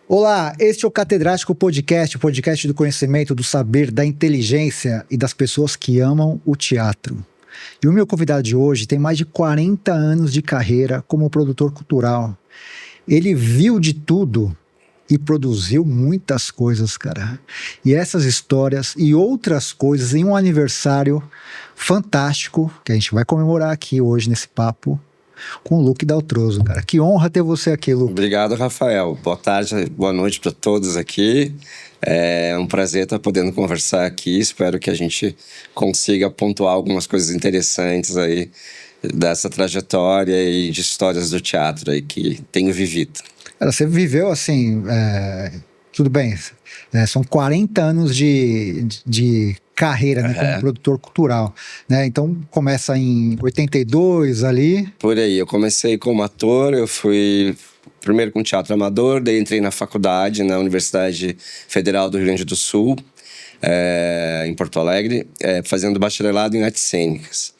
Olá, este é o Catedrático Podcast, o podcast do conhecimento, do saber, da inteligência e das pessoas que amam o teatro. E o meu convidado de hoje tem mais de 40 anos de carreira como produtor cultural. Ele viu de tudo e produziu muitas coisas, cara. E essas histórias e outras coisas em um aniversário fantástico que a gente vai comemorar aqui hoje nesse papo com o Luke Daltrozo, cara. Que honra ter você aqui, Luke. Obrigado, Rafael. Boa tarde, boa noite para todos aqui. É um prazer estar podendo conversar aqui. Espero que a gente consiga pontuar algumas coisas interessantes aí dessa trajetória e de histórias do teatro aí que tenho vivido. Cara, você viveu assim, tudo bem, são 40 anos de carreira, né, como produtor cultural, né? Então começa em 82 ali. Por aí, eu comecei como ator, eu fui primeiro com teatro amador, daí entrei na faculdade, na Universidade Federal do Rio Grande do Sul, em Porto Alegre, fazendo bacharelado em artes cênicas.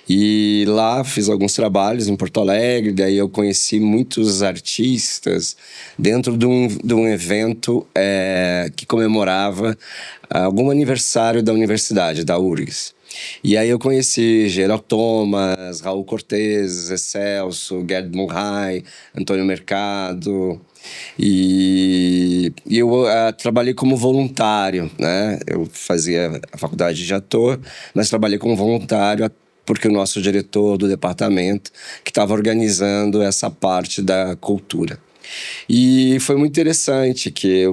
E lá fiz alguns trabalhos em Porto Alegre, daí eu conheci muitos artistas dentro de um evento que comemorava algum aniversário da universidade, da URGS. E aí eu conheci Geraldo Thomas, Raul Cortez, Zé Celso, Gerd Murray, Antônio Mercado. E eu trabalhei como voluntário, né? Eu fazia a faculdade de ator, mas trabalhei como voluntário porque o nosso diretor do departamento que estava organizando essa parte da cultura. E foi muito interessante que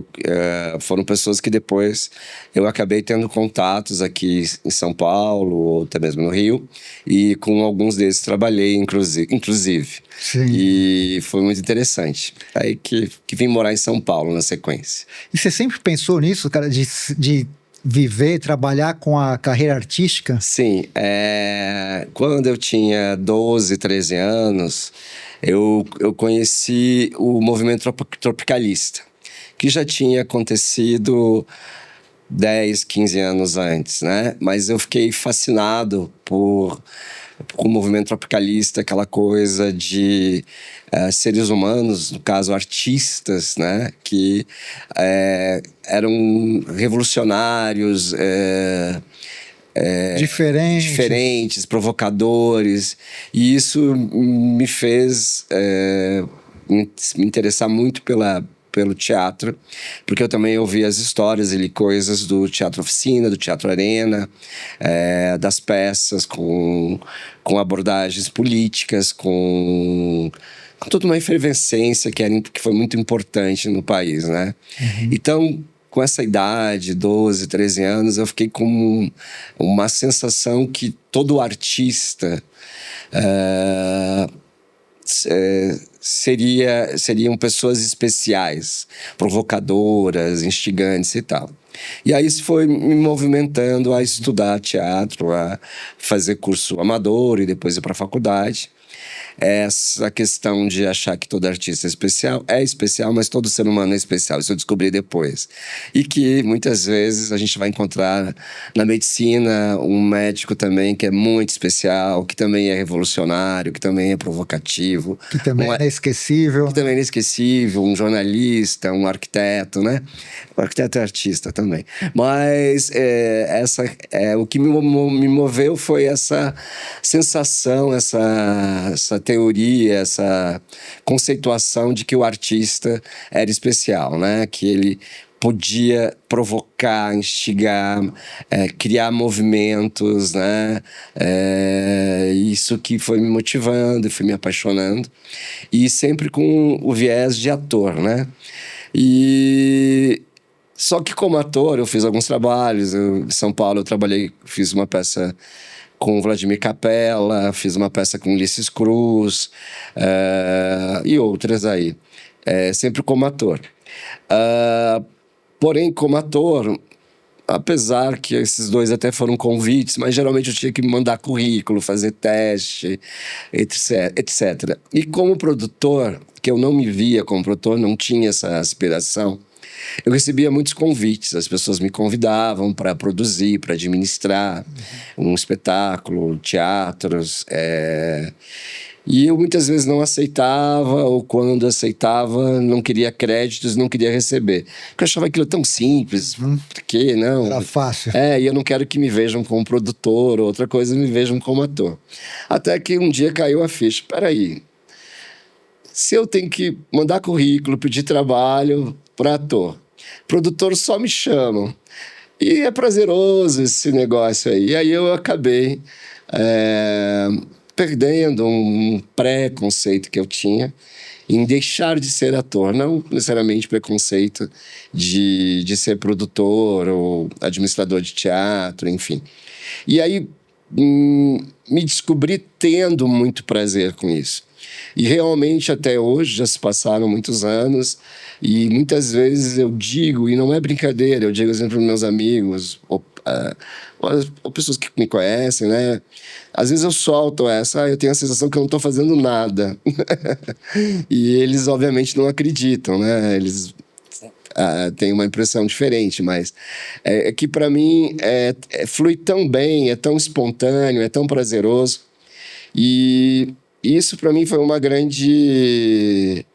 foram pessoas que depois eu acabei tendo contatos aqui em São Paulo, ou até mesmo no Rio, e com alguns deles trabalhei, inclusive. Sim. E foi muito interessante. Aí que vim morar em São Paulo na sequência. E você sempre pensou nisso, cara, de viver, trabalhar com a carreira artística? Sim, quando eu tinha 12, 13 anos, eu conheci o movimento tropicalista, que já tinha acontecido 10, 15 anos antes, né? Mas eu fiquei fascinado com o movimento tropicalista, aquela coisa de seres humanos, no caso artistas, né? Que eram revolucionários, diferentes, provocadores. E isso me fez me interessar muito pelo teatro, porque eu também ouvi as histórias e coisas do Teatro Oficina, do Teatro Arena, das peças com abordagens políticas, com toda uma efervescência que foi muito importante no país, né? Uhum. Então, com essa idade, 12, 13 anos, eu fiquei com uma sensação que todo artista seriam pessoas especiais, provocadoras, instigantes e tal. E aí isso foi me movimentando a estudar teatro, a fazer curso amador e depois ir para a faculdade. Essa questão de achar que todo artista é especial, mas todo ser humano é especial. Isso eu descobri depois. E que muitas vezes a gente vai encontrar na medicina um médico também que é muito especial, que também é revolucionário, que também é provocativo. Que também é inesquecível. Que também é inesquecível, um jornalista, um arquiteto, né? O arquiteto é artista também. Mas o que me moveu foi essa sensação, essa teoria, essa conceituação de que o artista era especial, né? Que ele podia provocar, instigar, criar movimentos, né? Isso que foi me motivando, foi me apaixonando. E sempre com o viés de ator, né? Só que como ator eu fiz alguns trabalhos. Em São Paulo eu fiz uma peça com Vladimir Capella, fiz uma peça com Ulisses Cruz, e outras aí, sempre como ator. Porém, como ator, apesar que esses dois até foram convites, mas geralmente eu tinha que mandar currículo, fazer teste, etc. E como produtor, que eu não me via como produtor, não tinha essa aspiração, eu recebia muitos convites, as pessoas me convidavam para produzir, para administrar um espetáculo, teatros, E eu muitas vezes não aceitava, ou quando aceitava, não queria créditos, não queria receber. Porque eu achava aquilo tão simples, por quê? Não. Era fácil. E eu não quero que me vejam como produtor, ou outra coisa, me vejam como ator. Até que um dia caiu a ficha. Peraí, se eu tenho que mandar currículo, pedir trabalho para ator, produtor só me chamam. E é prazeroso esse negócio aí. E aí eu acabei perdendo um preconceito que eu tinha em deixar de ser ator. Não necessariamente preconceito de ser produtor ou administrador de teatro, enfim. E aí me descobri tendo muito prazer com isso. E realmente até hoje, já se passaram muitos anos, e muitas vezes eu digo, e não é brincadeira, eu digo sempre para meus amigos, ou pessoas que me conhecem, né? Às vezes eu solto eu tenho a sensação que eu não estou fazendo nada. E eles obviamente não acreditam, né? Eles têm uma impressão diferente, mas é que para mim flui tão bem, é tão espontâneo, é tão prazeroso. E isso para mim foi uma grande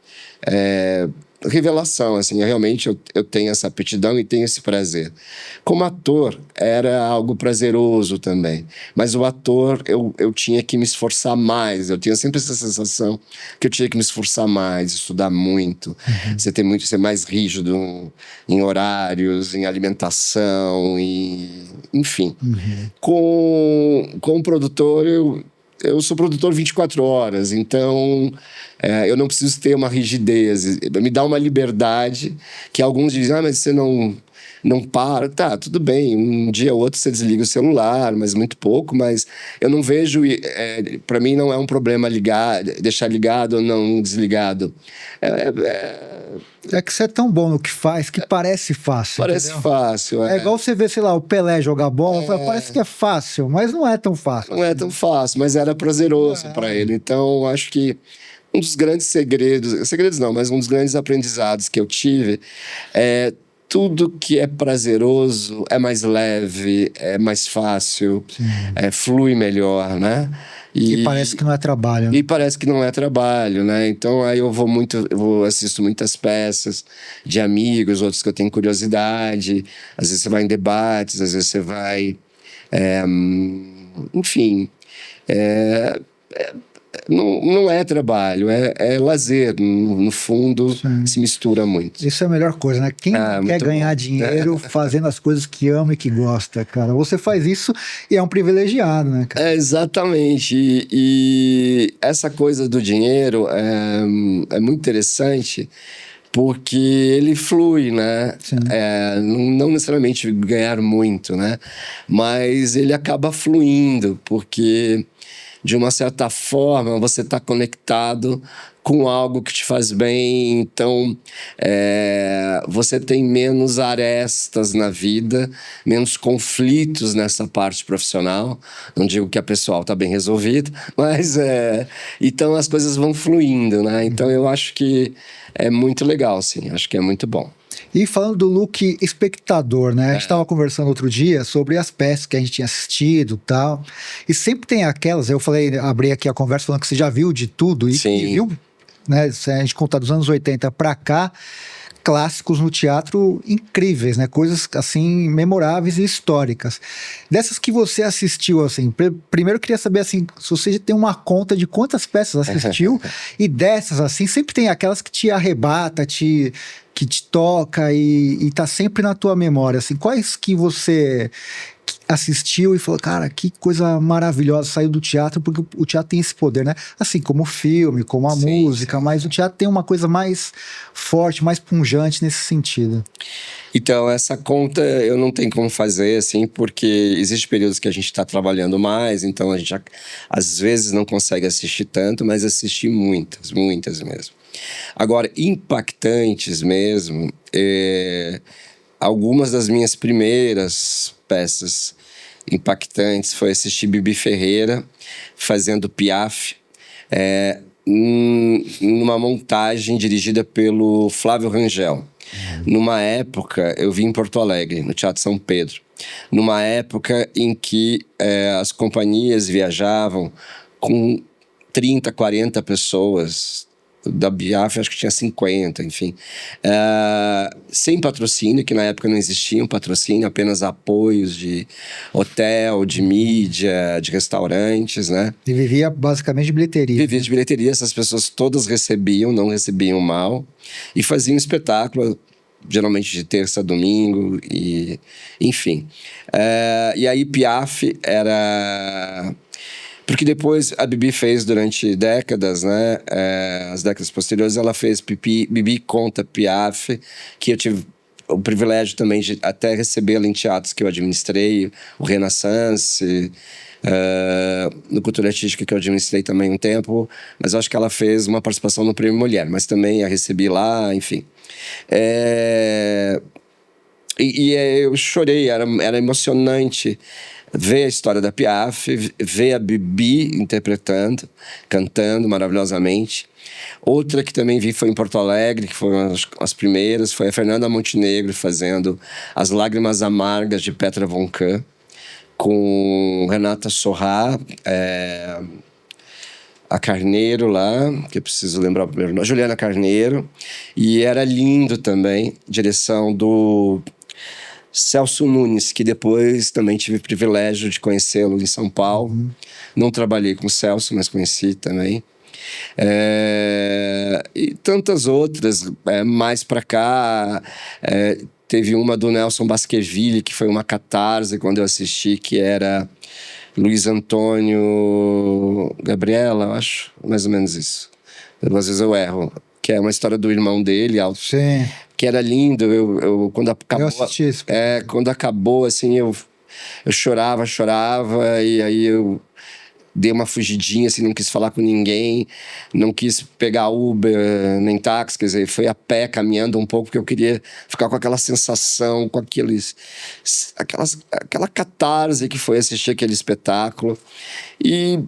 revelação, assim, realmente eu tenho essa aptidão e tenho esse prazer. Como ator, era algo prazeroso também, mas o ator, eu tinha que me esforçar mais, eu tinha sempre essa sensação que eu tinha que me esforçar mais, estudar muito, ser mais rígido em horários, em alimentação, enfim. Com o produtor, eu sou produtor 24 horas, então eu não preciso ter uma rigidez. Me dá uma liberdade que alguns dizem, mas você não para. Tá, tudo bem, um dia ou outro você desliga o celular, mas muito pouco, mas eu não vejo... para mim não é um problema deixar ligado ou não desligado. É que você é tão bom no que faz que parece fácil. Parece entendeu? fácil. É igual você ver, sei lá, o Pelé jogar bola, parece que é fácil, mas não é tão fácil. Não é tão fácil, mas era prazeroso para ele. Então, acho que um dos grandes segredos não, mas um dos grandes aprendizados que eu tive é tudo que é prazeroso é mais leve, é mais fácil, flui melhor, né? E parece que não é trabalho. E parece que não é trabalho, né? Então aí eu assisto muitas peças de amigos, outros que eu tenho curiosidade. Às vezes você vai em debates, às vezes você vai... enfim... não é trabalho, é lazer. No fundo, se mistura muito. Isso é a melhor coisa, né? Quem quer ganhar dinheiro fazendo as coisas que ama e que gosta, cara? Você faz isso e é um privilegiado, né, cara? Exatamente. E essa coisa do dinheiro é muito interessante porque ele flui, né? Não necessariamente ganhar muito, né? Mas ele acaba fluindo, porque... de uma certa forma, você está conectado com algo que te faz bem, então você tem menos arestas na vida, menos conflitos nessa parte profissional. Não digo que a pessoal está bem resolvida, mas então as coisas vão fluindo, né? Então eu acho que é muito legal, sim, acho que é muito bom. E falando do look espectador, né? A gente estava conversando outro dia sobre as peças que a gente tinha assistido e tal. E sempre tem aquelas, eu falei, abri aqui a conversa falando que você já viu de tudo. E viu, né? Se a gente contar dos anos 80 para cá, clássicos no teatro incríveis, né? Coisas, assim, memoráveis e históricas. Dessas que você assistiu, assim, primeiro eu queria saber, assim, se você tem uma conta de quantas peças assistiu. E dessas, assim, sempre tem aquelas que te arrebata, que te toca e tá sempre na tua memória, assim, quais que você assistiu e falou, cara, que coisa maravilhosa, saiu do teatro, porque o teatro tem esse poder, né? Assim como o filme, como a música, mas o teatro tem uma coisa mais forte, mais pungente nesse sentido. Então, essa conta eu não tenho como fazer, assim, porque existem períodos que a gente está trabalhando mais, então a gente às vezes não consegue assistir tanto, mas assisti muitas mesmo. Agora, impactantes mesmo, algumas das minhas primeiras peças impactantes foi assistir Bibi Ferreira fazendo Piaf, numa montagem dirigida pelo Flávio Rangel. Numa época, eu vi em Porto Alegre, no Teatro São Pedro, numa época em que as companhias viajavam com 30, 40 pessoas. Da Piaf, acho que tinha 50, enfim. Sem patrocínio, que na época não existia um patrocínio, apenas apoios de hotel, de mídia, de restaurantes, né? E vivia basicamente de bilheteria. Vivia de bilheteria, essas pessoas todas recebiam, não recebiam mal, e faziam um espetáculo, geralmente de terça a domingo, e enfim. E aí Piaf era... Porque depois a Bibi fez durante décadas, né? As décadas posteriores, ela fez Bibi Conta Piaf, que eu tive o privilégio também de até recebê-la em teatros que eu administrei, o Renaissance, no Cultura Artística que eu administrei também um tempo, mas eu acho que ela fez uma participação no Prêmio Mulher, mas também a recebi lá, enfim. Eu chorei, era emocionante ver a história da Piaf, ver a Bibi interpretando, cantando maravilhosamente. Outra que também vi foi em Porto Alegre, que foram as primeiras, foi a Fernanda Montenegro fazendo As Lágrimas Amargas de Petra von Kant, com Renata Sorrah, a Carneiro lá, que eu preciso lembrar o primeiro nome, Juliana Carneiro, e era lindo também, direção do Celso Nunes, que depois também tive o privilégio de conhecê-lo em São Paulo. Não trabalhei com o Celso, mas conheci também. E tantas outras, mais para cá. Teve uma do Nelson Baskerville, que foi uma catarse quando eu assisti, que era Luiz Antônio Gabriela, eu acho, mais ou menos isso. Às vezes eu erro. Que é uma história do irmão dele, Sim. Que era lindo. Quando acabou, eu assisti isso. Quando acabou, assim, eu chorava, e aí eu dei uma fugidinha, assim, não quis falar com ninguém, não quis pegar Uber, nem táxi, quer dizer, foi a pé, caminhando um pouco, porque eu queria ficar com aquela sensação, com aquela catarse que foi assistir aquele espetáculo. E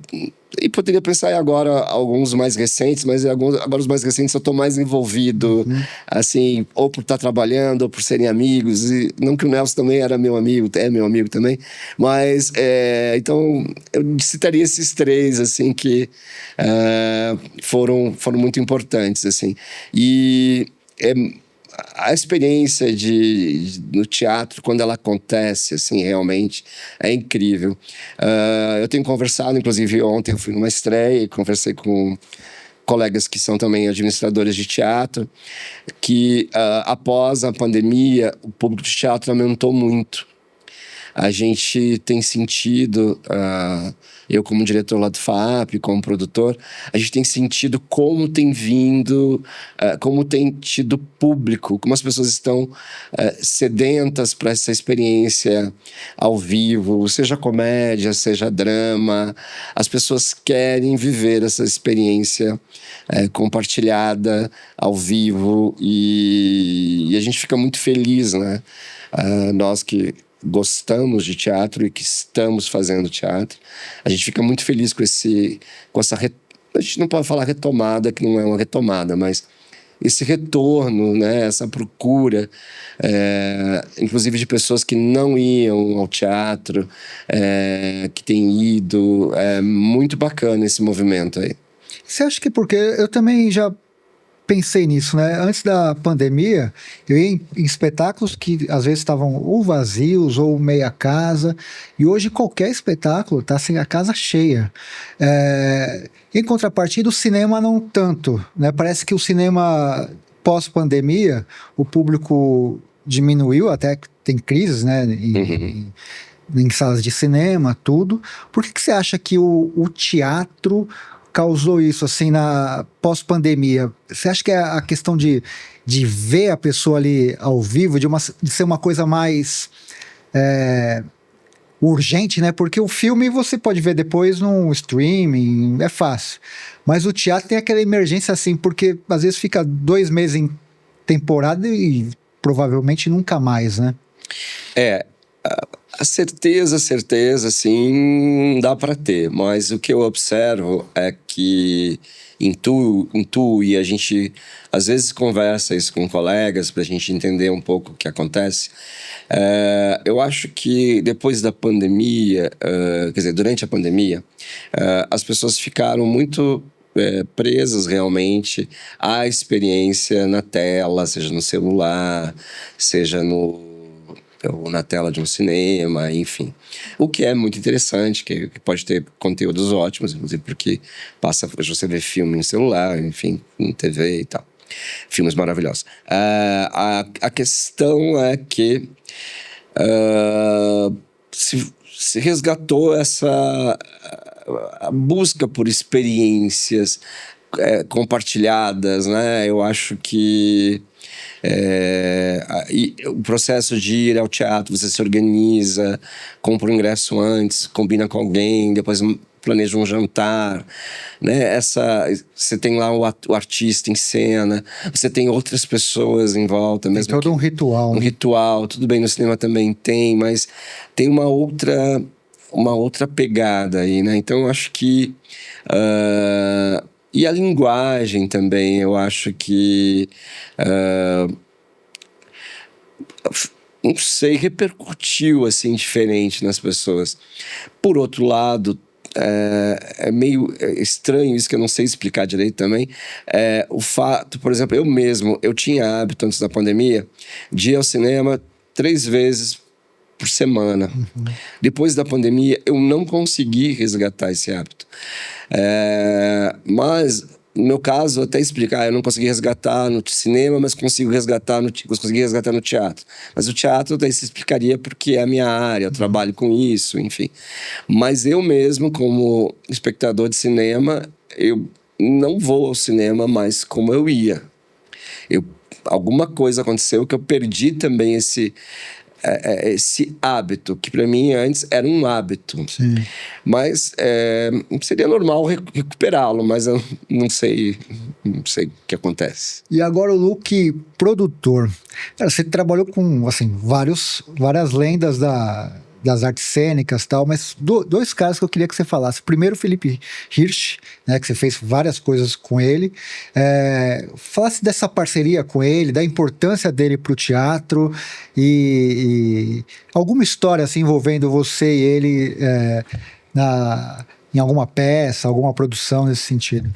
poderia pensar agora alguns mais recentes, mas agora os mais recentes eu estou mais envolvido, assim, ou por estar trabalhando, ou por serem amigos. E não que o Nelson também era meu amigo, é meu amigo também, mas então eu citaria esses três, assim, que foram muito importantes, assim. E a experiência no teatro, quando ela acontece, assim, realmente, é incrível. Eu tenho conversado, inclusive ontem eu fui numa estreia e conversei com colegas que são também administradores de teatro, que após a pandemia, o público de teatro aumentou muito. A gente tem sentido, eu como diretor lá do FAAP, como produtor, a gente tem sentido como tem vindo, como tem tido público, como as pessoas estão sedentas para essa experiência ao vivo, seja comédia, seja drama. As pessoas querem viver essa experiência compartilhada ao vivo e a gente fica muito feliz, né? Nós que gostamos de teatro e que estamos fazendo teatro, a gente fica muito feliz com essa a gente não pode falar retomada, que não é uma retomada, mas esse retorno, né, essa procura, inclusive de pessoas que não iam ao teatro, que têm ido. É muito bacana esse movimento aí. Você acha que porque eu também já pensei nisso, né? Antes da pandemia, eu ia em espetáculos que às vezes estavam ou vazios ou meia casa, e hoje qualquer espetáculo está assim, a casa cheia. Em contrapartida, o cinema não tanto, né? Parece que o cinema pós-pandemia, o público diminuiu, até que tem crises, né? Em salas de cinema, tudo. Por que você acha que o teatro causou isso, assim, na pós-pandemia? Você acha que é a questão de ver a pessoa ali ao vivo, de ser uma coisa mais urgente, né? Porque o filme você pode ver depois no streaming, é fácil. Mas o teatro tem aquela emergência, assim, porque às vezes fica 2 meses em temporada e provavelmente nunca mais, né? A certeza, sim, dá para ter, mas o que eu observo é que intuo e a gente às vezes conversa isso com colegas para a gente entender um pouco o que acontece. Eu acho que depois da pandemia, quer dizer, durante a pandemia, as pessoas ficaram muito presas realmente à experiência na tela, seja no celular, seja ou na tela de um cinema, enfim. O que é muito interessante, que pode ter conteúdos ótimos, inclusive porque você vê filme no celular, enfim, em TV e tal. Filmes maravilhosos. A questão é que se resgatou a busca por experiências compartilhadas, né? Eu acho que e o processo de ir ao teatro, você se organiza, compra o ingresso antes, combina com alguém, depois planeja um jantar, né? Você tem lá o artista em cena, você tem outras pessoas em volta, mesmo tem todo um ritual. Um ritual, tudo bem, no cinema também tem, mas tem uma outra pegada aí, né? Então eu acho que e a linguagem também, eu acho que não sei, repercutiu assim diferente nas pessoas. Por outro lado, é meio estranho isso, que eu não sei explicar direito também. O fato, por exemplo, eu tinha hábito antes da pandemia de ir ao cinema 3 vezes por semana. Depois da pandemia, eu não consegui resgatar esse hábito. Mas, no meu caso, até explicar, eu não consegui resgatar no cinema, mas consegui resgatar no teatro. Mas o teatro, daí se explicaria porque é a minha área, eu trabalho com isso, enfim. Mas eu mesmo, como espectador de cinema, eu não vou ao cinema mais como eu ia. Alguma coisa aconteceu que eu perdi também esse hábito, que para mim antes era um hábito. Sim. Mas seria normal recuperá-lo, mas eu não sei o que acontece. E agora o Luke, produtor. Cara, você trabalhou com assim, várias lendas das artes cênicas e tal, mas dois caras que eu queria que você falasse. Primeiro, o Felipe Hirsch, né, que você fez várias coisas com ele. Falasse dessa parceria com ele, da importância dele para o teatro e alguma história assim, envolvendo você e ele em alguma peça, alguma produção nesse sentido.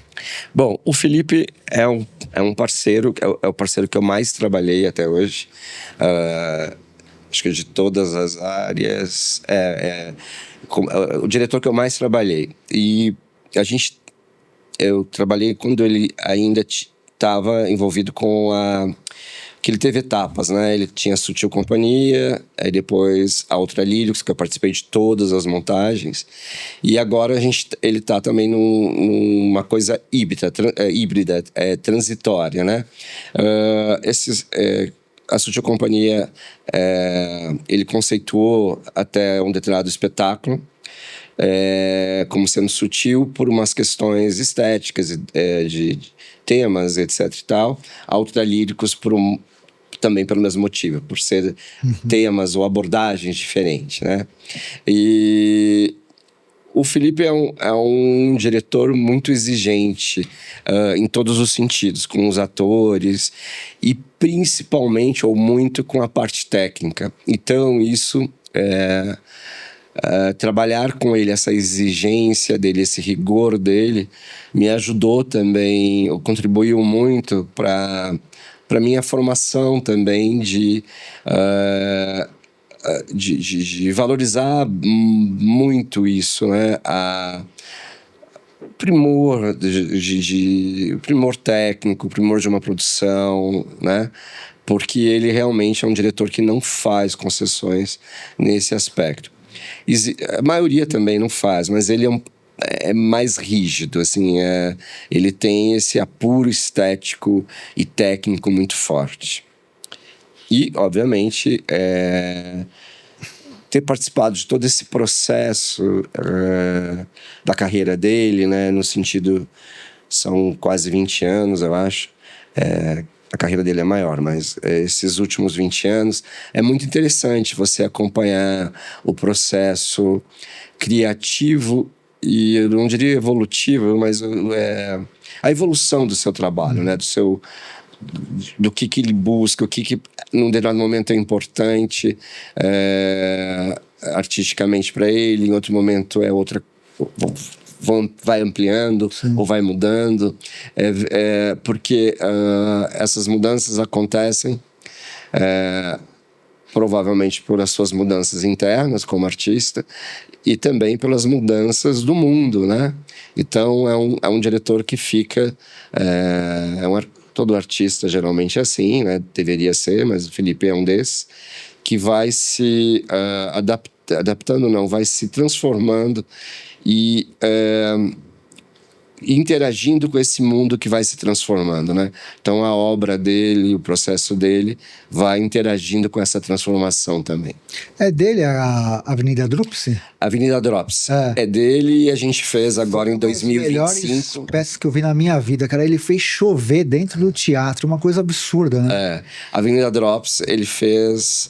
Bom, o Felipe é um parceiro, é o parceiro que eu mais trabalhei até hoje. Acho que de todas as áreas, o diretor que eu mais trabalhei. E eu trabalhei quando ele ainda estava envolvido que ele teve etapas, né? Ele tinha a Sutil Companhia, aí depois a Outra Lírios, que eu participei de todas as montagens. E agora ele está também numa coisa híbrida, transitória, né? A Sutil Companhia, ele conceituou até um determinado espetáculo como sendo sutil por umas questões estéticas, de temas, etc e tal. A Outra Líricos também pelo mesmo motivo, por ser temas ou abordagens diferentes, né? E o Felipe é um diretor muito exigente em todos os sentidos, com os atores e principalmente ou muito com a parte técnica. Então isso trabalhar com ele, essa exigência dele, esse rigor dele, me ajudou também, contribuiu muito para minha formação também de valorizar muito isso, né? Primor primor técnico, primor de uma produção, né? Porque ele realmente é um diretor que não faz concessões nesse aspecto. A maioria também não faz, mas ele é mais rígido, assim, ele tem esse apuro estético e técnico muito forte. E, obviamente, ter participado de todo esse processo da carreira dele, né, no sentido, são quase 20 anos, eu acho, a carreira dele é maior, mas esses últimos 20 anos é muito interessante você acompanhar o processo criativo e eu não diria evolutivo, mas a evolução do seu trabalho, né? Do que ele busca, o que num determinado momento é importante artisticamente para ele, em outro momento é outra, vai ampliando. Sim. Ou vai mudando, porque essas mudanças acontecem provavelmente por as suas mudanças internas como artista e também pelas mudanças do mundo, né? Então é um diretor que fica todo artista geralmente é assim, né? Deveria ser, mas o Felipe é um desses que vai se adaptando, não, vai se transformando e interagindo com esse mundo que vai se transformando, né? Então a obra dele, o processo dele vai interagindo com essa transformação também. É dele a Avenida Drops? Avenida Drops. É dele e a gente fez agora em 2025. Melhores peças que eu vi na minha vida, cara. Ele fez chover dentro do teatro, uma coisa absurda, né? Avenida Drops ele fez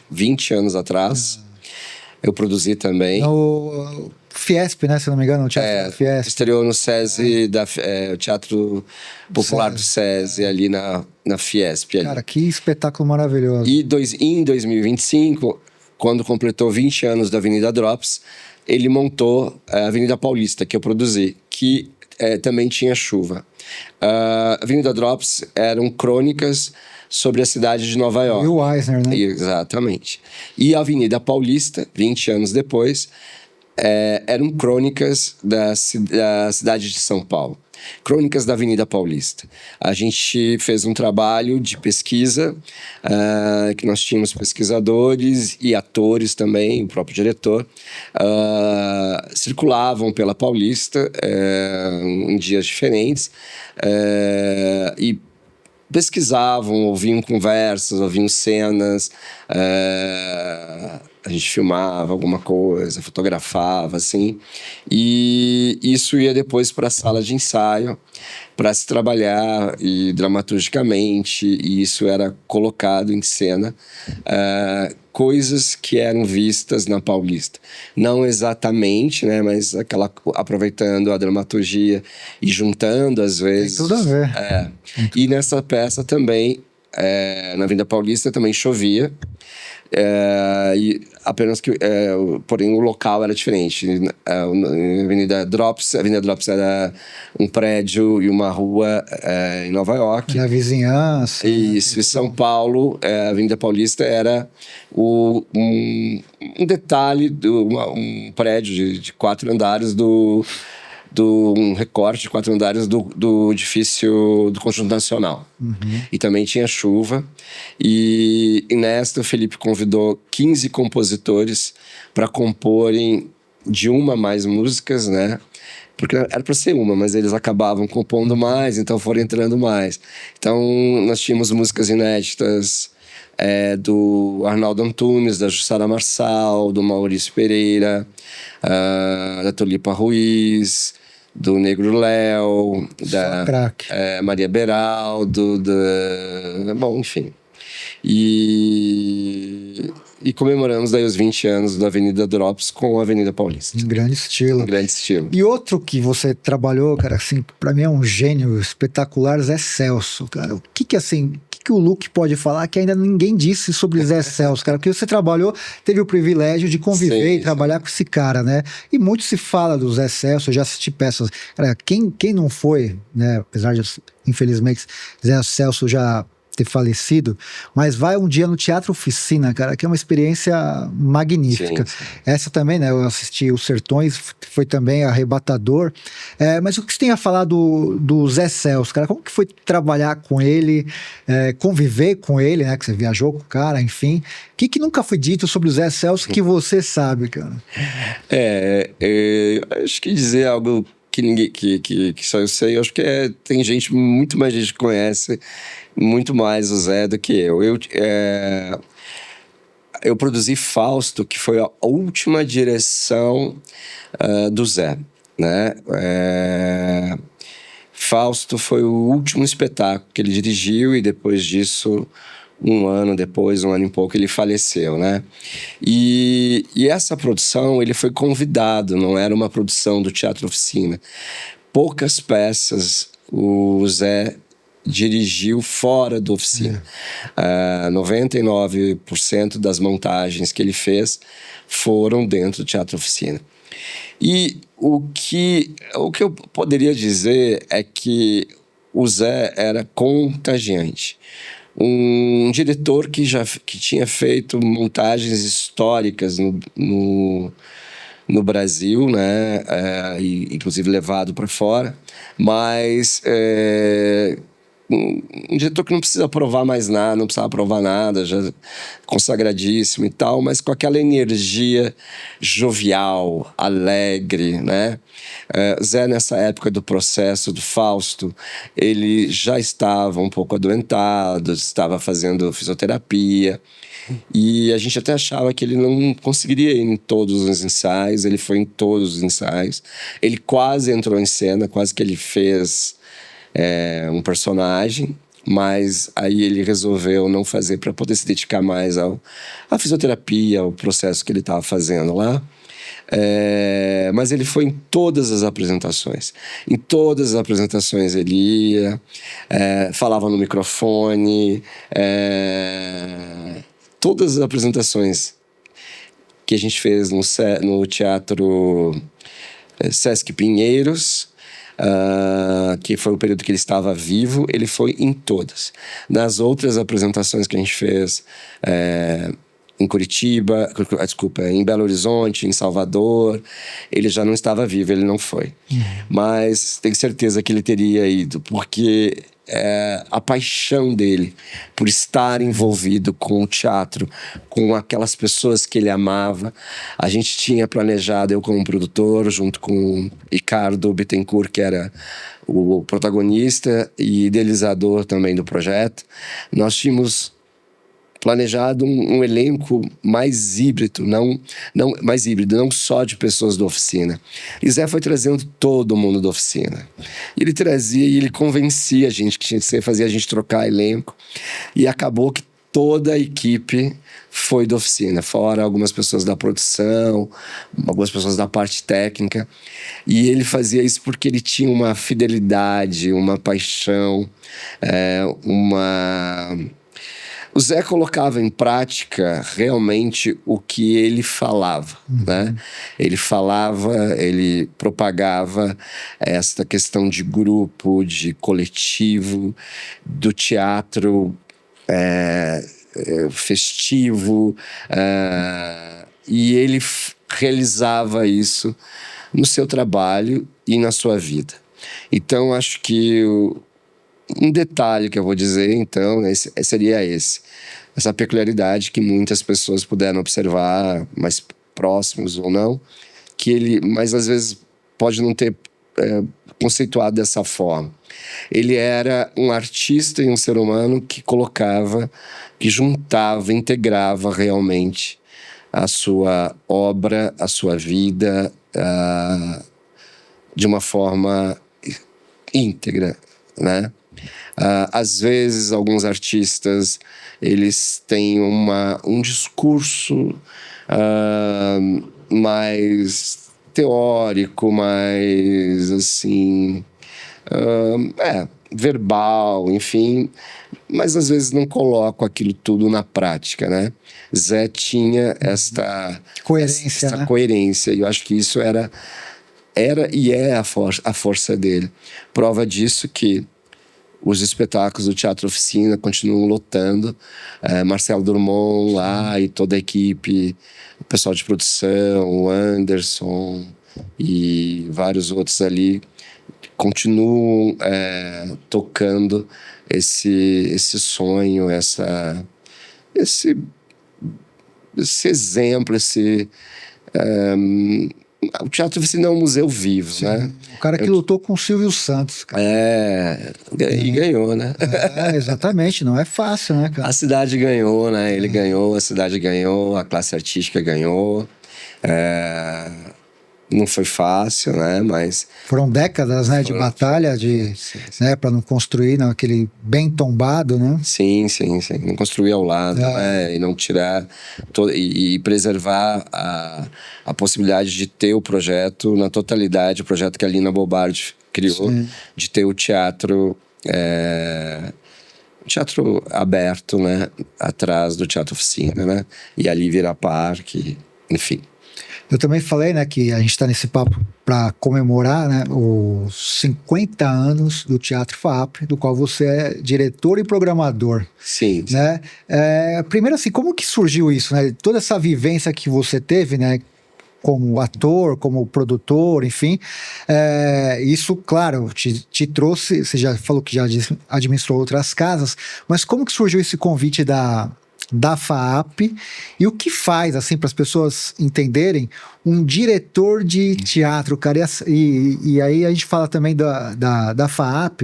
20 anos atrás. Eu produzi também. No Fiesp, né? Se não me engano, o Teatro Fiesp. Estreou no SESI, o Teatro Popular do SESI, ali na Fiesp. Ali. Cara, que espetáculo maravilhoso. E em 2025, quando completou 20 anos da Avenida Drops, ele montou a Avenida Paulista, que eu produzi, que também tinha chuva. A Avenida Drops eram crônicas sobre a cidade de Nova York. E o Eisner, né? Exatamente. E a Avenida Paulista, 20 anos depois, eram crônicas da cidade de São Paulo. Crônicas da Avenida Paulista. A gente fez um trabalho de pesquisa, que nós tínhamos pesquisadores e atores também, o próprio diretor, circulavam pela Paulista em dias diferentes e pesquisavam, ouviam conversas, ouviam cenas, a gente filmava alguma coisa, fotografava, assim, e isso ia depois para a sala de ensaio para se trabalhar e dramaturgicamente, e isso era colocado em cena, coisas que eram vistas na Paulista. Não exatamente, né, mas aproveitando a dramaturgia e juntando, às vezes... Tem tudo a ver. E nessa peça também, na Avenida Paulista, também chovia, e apenas que porém o local era diferente. A Avenida Drops era um prédio e uma rua em Nova York. Na vizinhança. Isso, em São Paulo, a Avenida Paulista era um detalhe, um prédio de 4 andares um recorte de 4 andares do edifício do Conjunto Nacional. E também tinha chuva. E nesta, o Felipe convidou 15 compositores para comporem de uma a mais músicas, né? Porque era para ser uma, mas eles acabavam compondo mais, então foram entrando mais. Então, nós tínhamos músicas inéditas do Arnaldo Antunes, da Jussara Marçal, do Maurício Pereira, da Tulipa Ruiz, do Negro Léo, da Maria Beraldo, bom, enfim. E comemoramos daí os 20 anos da Avenida Drops com a Avenida Paulista. Em grande estilo. Em grande estilo. E outro que você trabalhou, cara, assim, pra mim é um gênio espetacular, Zé Celso, cara. O que o Luke pode falar que ainda ninguém disse sobre Zé Celso, cara? Porque você teve o privilégio de conviver e trabalhar com esse cara, né? E muito se fala do Zé Celso, eu já assisti peças. Cara, quem não foi, né? Apesar de, infelizmente, Zé Celso já ter falecido, mas vai um dia no Teatro Oficina, cara, que é uma experiência magnífica. Sim. Essa também, né, eu assisti Os Sertões, foi também arrebatador. Mas o que você tem a falar do Zé Celso, cara? Como que foi trabalhar com ele, conviver com ele, né, que você viajou com o cara, enfim. O que nunca foi dito sobre o Zé Celso que você sabe, cara? Acho que dizer algo que ninguém, que só eu sei, eu acho que tem muito mais gente que conhece muito mais o Zé do que eu. Eu produzi Fausto, que foi a última direção do Zé, né? Fausto foi o último espetáculo que ele dirigiu, e depois disso, um ano e pouco, ele faleceu, né? E essa produção, ele foi convidado, não era uma produção do Teatro Oficina. Poucas peças o Zé dirigiu fora da Oficina. 99% das montagens que ele fez foram dentro do Teatro Oficina. E o que eu poderia dizer é que o Zé era contagiante. Um diretor que tinha feito montagens históricas no Brasil, né? Inclusive levado para fora, mas um diretor que não precisa provar mais nada, não precisava provar nada, já consagradíssimo e tal, mas com aquela energia jovial, alegre, né? Zé, nessa época do processo do Fausto, ele já estava um pouco adoentado, estava fazendo fisioterapia, e a gente até achava que ele não conseguiria ir em todos os ensaios. Ele foi em todos os ensaios, ele quase entrou em cena, quase que ele fez um personagem, mas aí ele resolveu não fazer para poder se dedicar mais à fisioterapia, ao processo que ele estava fazendo lá. Mas ele foi em todas as apresentações. Em todas as apresentações ele ia, falava no microfone. Todas as apresentações que a gente fez no Teatro Sesc Pinheiros, que foi o período que ele estava vivo, ele foi em todas. Nas outras apresentações que a gente fez em Curitiba, em Belo Horizonte, em Salvador, ele já não estava vivo, ele não foi. Mas tenho certeza que ele teria ido, porque a paixão dele por estar envolvido com o teatro, com aquelas pessoas que ele amava. A gente tinha planejado, eu como produtor, junto com Ricardo Bittencourt, que era o protagonista e idealizador também do projeto, nós tínhamos planejado um elenco mais híbrido, não só de pessoas da Oficina. E Zé foi trazendo todo mundo da Oficina. Ele trazia e ele convencia a gente que tinha que ser, fazia a gente trocar elenco. E acabou que toda a equipe foi da Oficina, fora algumas pessoas da produção, algumas pessoas da parte técnica. E ele fazia isso porque ele tinha uma fidelidade, uma paixão, O Zé colocava em prática realmente o que ele falava, né? Ele falava, ele propagava essa questão de grupo, de coletivo, do teatro festivo, e ele realizava isso no seu trabalho e na sua vida. Então, acho que um detalhe que eu vou dizer, então, seria essa peculiaridade que muitas pessoas puderam observar, mais próximos ou não, mas às vezes pode não ter conceituado dessa forma. Ele era um artista e um ser humano que juntava, integrava realmente a sua obra, a sua vida, de uma forma íntegra, né? Às vezes, alguns artistas, eles têm um discurso mais teórico, mais assim, verbal, enfim, mas às vezes não colocam aquilo tudo na prática, né? Zé tinha esta coerência, né? Coerência, e eu acho que isso era e é a força dele. Prova disso que os espetáculos do Teatro Oficina continuam lotando. Marcelo Drummond lá e toda a equipe, o pessoal de produção, o Anderson e vários outros ali, continuam tocando esse sonho, esse exemplo, o Teatro Oficina é um museu vivo, sim, né? O cara que lutou com o Silvio Santos, cara. E ganhou, né? Exatamente, não é fácil, né, cara? A cidade ganhou, né? Ele ganhou, a cidade ganhou, a classe artística ganhou. Não foi fácil, né? Mas foram décadas, né, de batalha, né, para não construir aquele bem tombado, né? Sim. Não construir ao lado, né? E não tirar e preservar a possibilidade de ter o projeto na totalidade, o projeto que a Lina Bobardi criou, de ter o teatro aberto, né, atrás do Teatro Oficina, né? E ali virar parque, enfim. Eu também falei, né, que a gente está nesse papo para comemorar, né, os 50 anos do Teatro FAAP, do qual você é diretor e programador. Sim. Né? Primeiro, assim, como que surgiu isso, né? Toda essa vivência que você teve, né, como ator, como produtor, enfim, isso, claro, te trouxe, você já falou que já administrou outras casas, mas como que surgiu esse convite da FAAP e o que faz, assim, para as pessoas entenderem, um diretor de teatro, cara, e aí a gente fala também da FAAP,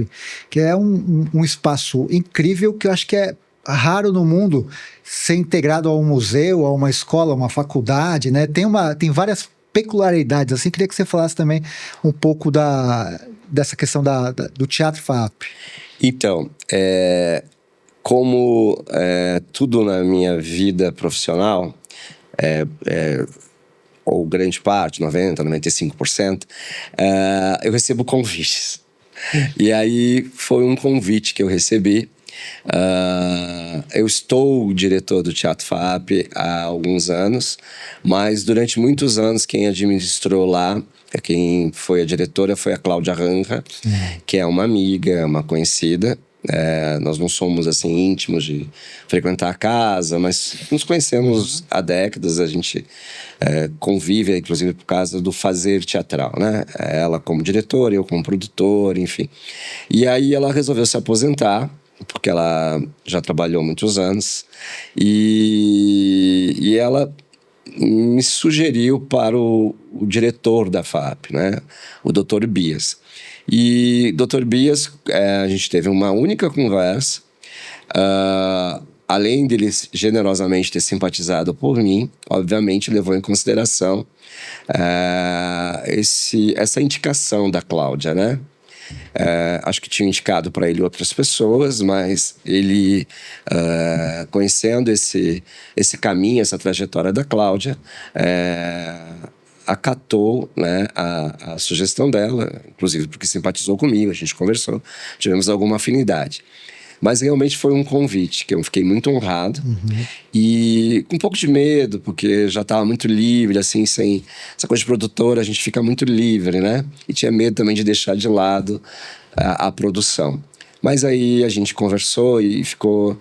que é um espaço incrível que eu acho que é raro no mundo ser integrado a um museu, a uma escola, a uma faculdade, né? Tem várias peculiaridades, assim, queria que você falasse também um pouco dessa questão do Teatro FAAP. Então, como tudo na minha vida profissional, ou grande parte, 90%, 95%, eu recebo convites. E aí foi um convite que eu recebi. Eu estou diretor do Teatro FAAP há alguns anos, mas durante muitos anos quem administrou lá, quem foi a diretora foi a Cláudia Ranca, que é uma amiga, uma conhecida. Nós não somos assim íntimos de frequentar a casa, mas nos conhecemos há décadas. A gente convive, inclusive por causa do fazer teatral, né? Ela como diretora, eu como produtor, enfim. E aí ela resolveu se aposentar, porque ela já trabalhou muitos anos, e ela me sugeriu para o diretor da FAAP, né? O Dr. Bias. E Dr. Bias, a gente teve uma única conversa, além dele generosamente ter simpatizado por mim, obviamente levou em consideração essa indicação da Cláudia, né? Acho que tinha indicado para ele outras pessoas, mas ele, conhecendo esse caminho, essa trajetória da Cláudia, acatou, né, a sugestão dela, inclusive porque simpatizou comigo, a gente conversou, tivemos alguma afinidade. Mas realmente foi um convite que eu fiquei muito honrado e com um pouco de medo, porque já estava muito livre, assim, sem essa coisa de produtora, a gente fica muito livre, né? E tinha medo também de deixar de lado a produção. Mas aí a gente conversou e ficou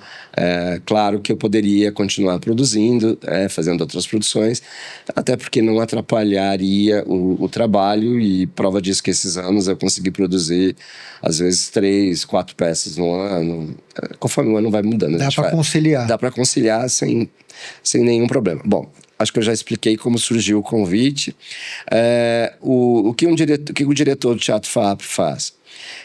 claro que eu poderia continuar produzindo, fazendo outras produções, até porque não atrapalharia o trabalho, e prova disso que esses anos eu consegui produzir, às vezes, 3, 4 peças no ano, conforme o ano vai mudando. Dá para conciliar. Dá para conciliar sem nenhum problema. Bom, acho que eu já expliquei como surgiu o convite. O que o diretor do Teatro FAAP faz?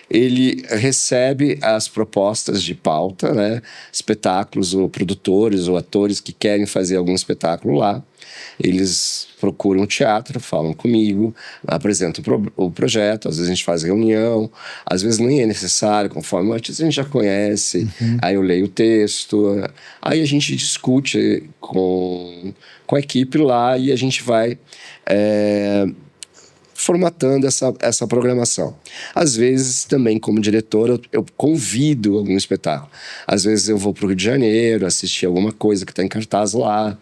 Ele recebe as propostas de pauta, né? Espetáculos ou produtores ou atores que querem fazer algum espetáculo lá. Eles procuram o teatro, falam comigo, apresentam o projeto, às vezes a gente faz reunião, às vezes nem é necessário, conforme o artista a gente já conhece, aí eu leio o texto, aí a gente discute com a equipe lá e a gente vai formatando essa programação. Às vezes, também como diretor, eu convido algum espetáculo. Às vezes eu vou para o Rio de Janeiro assistir alguma coisa que está em cartaz lá,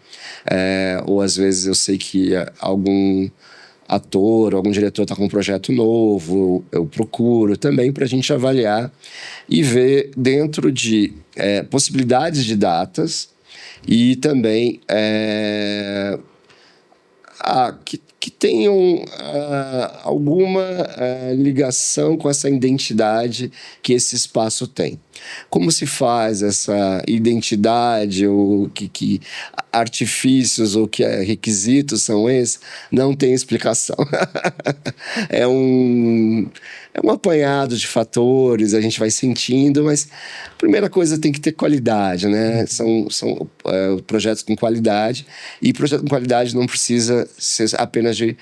ou às vezes eu sei que algum ator, algum diretor está com um projeto novo, eu procuro também para a gente avaliar e ver dentro de possibilidades de datas e também que tenham alguma ligação com essa identidade que esse espaço tem. Como se faz essa identidade, ou que artifícios ou que requisitos são esses? Não tem explicação. é um apanhado de fatores, a gente vai sentindo, mas a primeira coisa tem que ter qualidade, né? São projetos com qualidade, e projeto com qualidade não precisa ser apenas de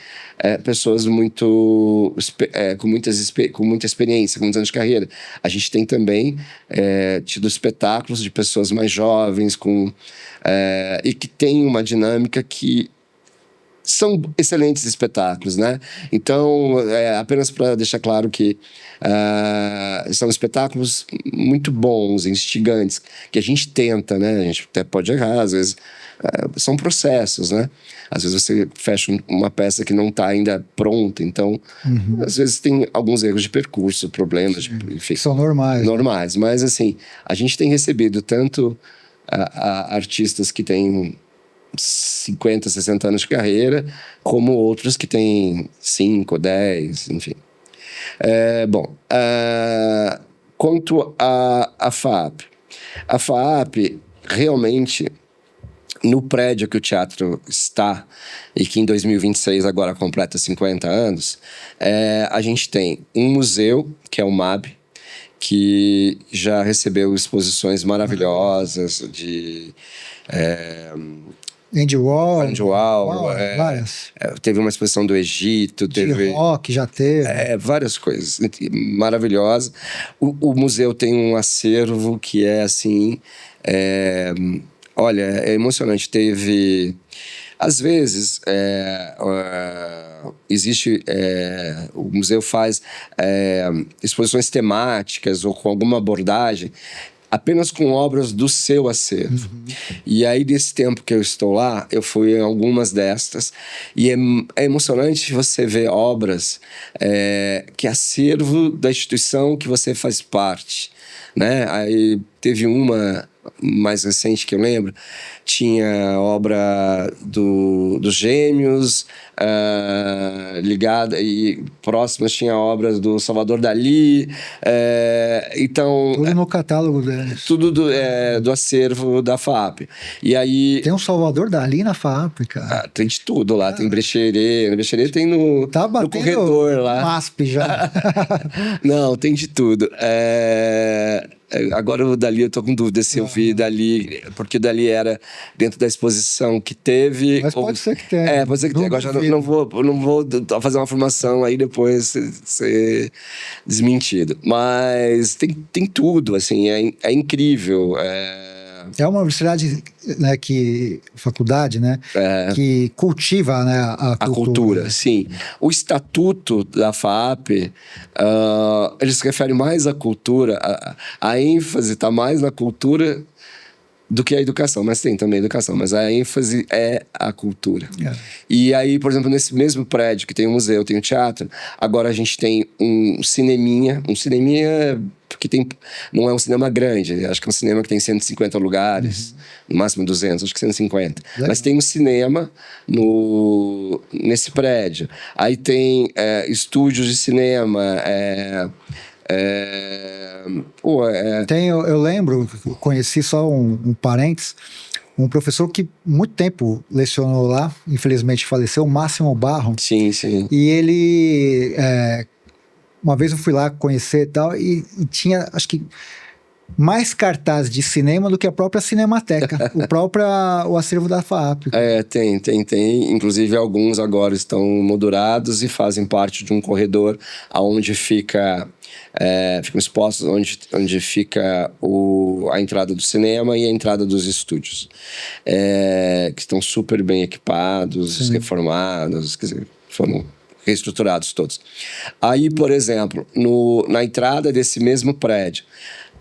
pessoas com muita experiência, com muitos anos de carreira. A gente tem também tido espetáculos de pessoas mais jovens e que tem uma dinâmica que são excelentes espetáculos, né? Então, apenas para deixar claro que são espetáculos muito bons, instigantes, que a gente tenta, né? A gente até pode errar, às vezes são processos, né? Às vezes você fecha uma peça que não está ainda pronta, então às vezes tem alguns erros de percurso, problemas, enfim. São normais. Normais, mas assim, a gente tem recebido tanto artistas que têm 50, 60 anos de carreira, como outros que têm 5, 10, enfim. Bom, quanto à FAAP. A FAAP, realmente, no prédio que o teatro está, e que em 2026 agora completa 50 anos, a gente tem um museu, que é o MAB, que já recebeu exposições maravilhosas de... Andy Warhol, várias. Teve uma exposição do Egito, teve rock, já teve. Várias coisas maravilhosas. O museu tem um acervo que é assim, olha, é emocionante. Teve, às vezes, existe, o museu faz exposições temáticas ou com alguma abordagem apenas com obras do seu acervo. E aí, desse tempo que eu estou lá, eu fui em algumas destas, e é emocionante você ver obras que é acervo da instituição que você faz parte, né? Aí teve uma mais recente que eu lembro, tinha obra dos Gêmeos, ligada e próximas tinha obras do Salvador Dalí, então... Tudo no catálogo deles. Tudo do acervo da FAAP. E aí... Tem um Salvador Dalí na FAAP, cara. Tem de tudo lá, tem Brecheret. Brecheret tem no corredor lá. MASP já. Não, tem de tudo. Agora o Dalí, eu tô com dúvida se eu vi Dalí, porque o Dalí era dentro da exposição que teve. Mas pode ser que tenha. Pode ser que tenha. Agora já não vou fazer uma afirmação aí depois ser desmentido. Mas tem tudo, assim, é incrível. É uma universidade, né, faculdade, né, que cultiva, né, a cultura. Sim. O estatuto da FAAP, ele se refere mais à cultura, a ênfase está mais na cultura do que a educação, mas tem também a educação, mas a ênfase é a cultura. E aí, por exemplo, nesse mesmo prédio que tem o museu, tem o teatro, agora a gente tem um cineminha porque não é um cinema grande, acho que é um cinema que tem 150 lugares, no máximo 200, acho que 150. Mas tem um cinema nesse prédio. Aí tem estúdios de cinema, eu lembro, conheci só um parênteses, um professor que muito tempo lecionou lá, infelizmente faleceu, Máximo Barro. Sim, sim. E ele, uma vez eu fui lá conhecer e tal, e tinha, acho que, mais cartaz de cinema do que a própria Cinemateca, o acervo da FAAP. Tem. Inclusive, alguns agora estão moldurados e fazem parte de um corredor onde ficam expostos, onde fica a entrada do cinema e a entrada dos estúdios, que estão super bem equipados, reformados, quer dizer, foram reestruturados todos. Aí, por exemplo, na entrada desse mesmo prédio,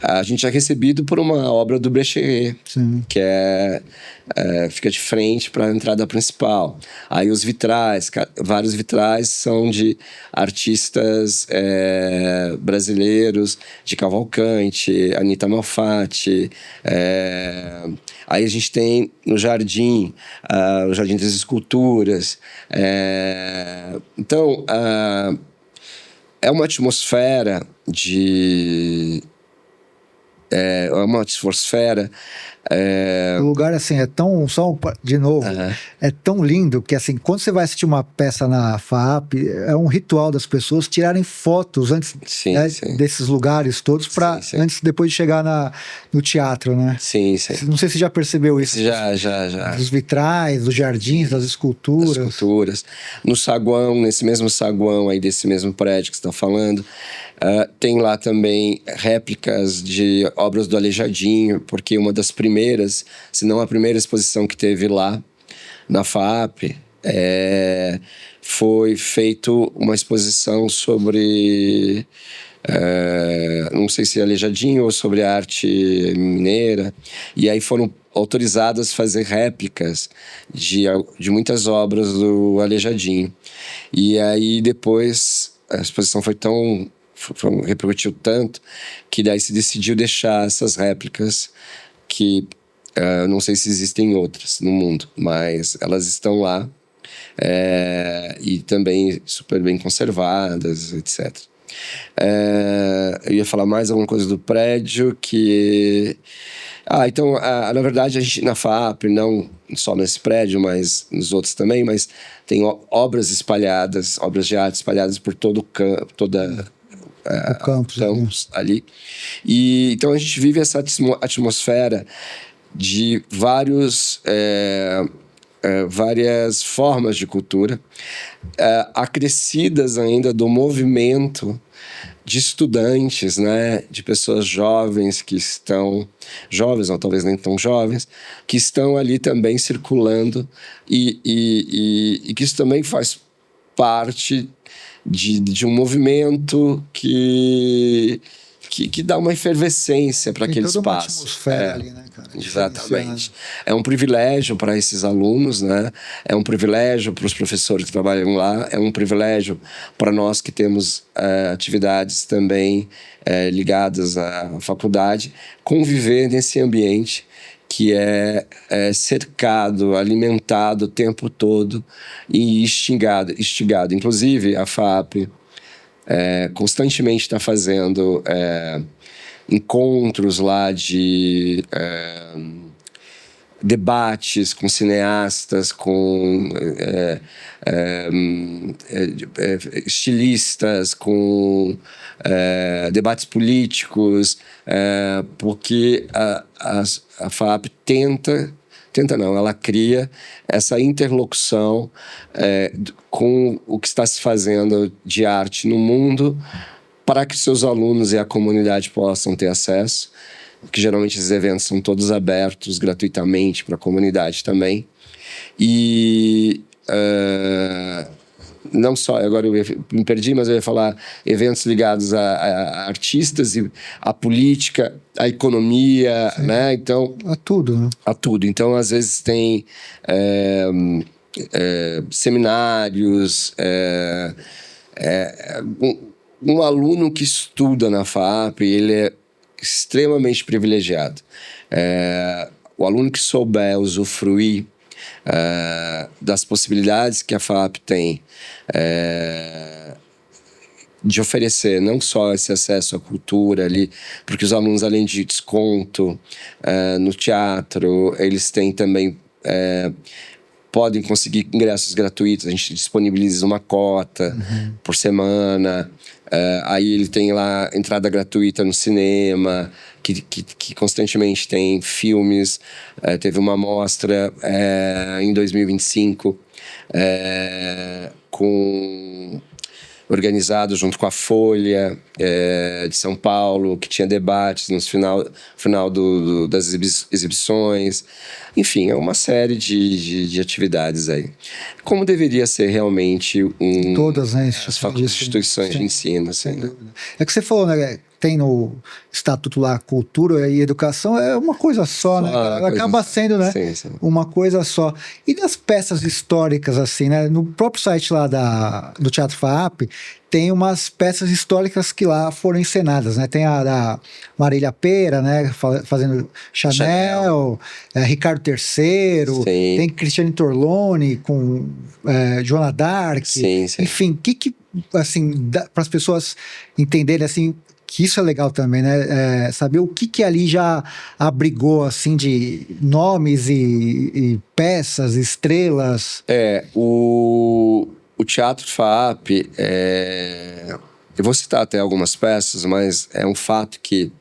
a gente é recebido por uma obra do Brecheret, que fica de frente para a entrada principal. Aí os vitrais, vários vitrais são de artistas brasileiros, de Cavalcante, Anita Malfatti. Aí a gente tem no jardim, o Jardim das Esculturas. Então, é uma atmosfera O lugar, assim, é tão... de novo, é tão lindo que, assim, quando você vai assistir uma peça na FAAP, é um ritual das pessoas tirarem fotos antes desses lugares todos, antes, depois de chegar no teatro, né? Sim. Não sei se você já percebeu isso. Já. Dos vitrais, dos jardins, das esculturas. Das esculturas. No saguão, nesse mesmo saguão aí desse mesmo prédio que você está falando, tem lá também réplicas de obras do Aleijadinho, porque uma das primeiras, se não a primeira exposição que teve lá na FAAP, foi feito uma exposição sobre, não sei se Aleijadinho ou sobre a arte mineira, e aí foram autorizadas a fazer réplicas de muitas obras do Aleijadinho. E aí depois a exposição repercutiu tanto que daí se decidiu deixar essas réplicas que não sei se existem outras no mundo, mas elas estão lá e também super bem conservadas, etc. Eu ia falar mais alguma coisa do prédio que... então, na verdade, a gente na FAAP, não só nesse prédio, mas nos outros também, mas tem obras espalhadas, obras de arte espalhadas por todo o campus ali. E então a gente vive essa atmosfera de várias formas de cultura, acrescidas ainda do movimento de estudantes, né, de pessoas jovens que estão... Jovens, ou talvez nem tão jovens, que estão ali também circulando e que isso também faz parte de um movimento que dá uma efervescência para aquele espaço. Uma atmosfera ali, né, cara? Exatamente. É um privilégio para esses alunos, né? É um privilégio para os professores que trabalham lá, é um privilégio para nós que temos atividades também ligadas à faculdade, conviver nesse ambiente que é cercado, alimentado o tempo todo e instigado. Inclusive, a FAAP constantemente está fazendo encontros lá de debates com cineastas, com estilistas, com debates políticos, porque a FAAP ela cria essa interlocução com o que está se fazendo de arte no mundo para que seus alunos e a comunidade possam ter acesso, que geralmente esses eventos são todos abertos gratuitamente para a comunidade também. E não só, agora eu me perdi, mas eu ia falar eventos ligados a artistas, e a política, a economia, né? Então, a tudo, né? A tudo. Então, às vezes tem seminários, um aluno que estuda na FAAP, ele é extremamente privilegiado. O aluno que souber usufruir das possibilidades que a FAAP tem de oferecer não só esse acesso à cultura ali, porque os alunos, além de desconto no teatro, eles têm também podem conseguir ingressos gratuitos. A gente disponibiliza uma cota por semana. Aí ele tem lá entrada gratuita no cinema, que constantemente tem filmes. Teve uma mostra em 2025 organizado junto com a Folha de São Paulo, que tinha debates no final das exibições. Enfim, é uma série de atividades aí. Como deveria ser realmente todas, né, as instituições de ensino. Assim, né? É que você falou, né? Tem no estatuto lá cultura e educação, é uma coisa só, né? Acaba sendo, né? Sim. Uma coisa só. E das peças históricas, assim, né? No próprio site lá do Teatro FAAP, tem umas peças históricas que lá foram encenadas, né? Tem a da Marília Pêra, né? Fazendo Chanel. Ricardo III, tem Cristiane Torlone com Joana d'Arc. Sim. Enfim, que assim, para as pessoas entenderem, assim, que isso é legal também, né? Saber o que ali já abrigou, assim, de nomes e peças, estrelas. O Teatro FAAP, eu vou citar até algumas peças, mas é um fato que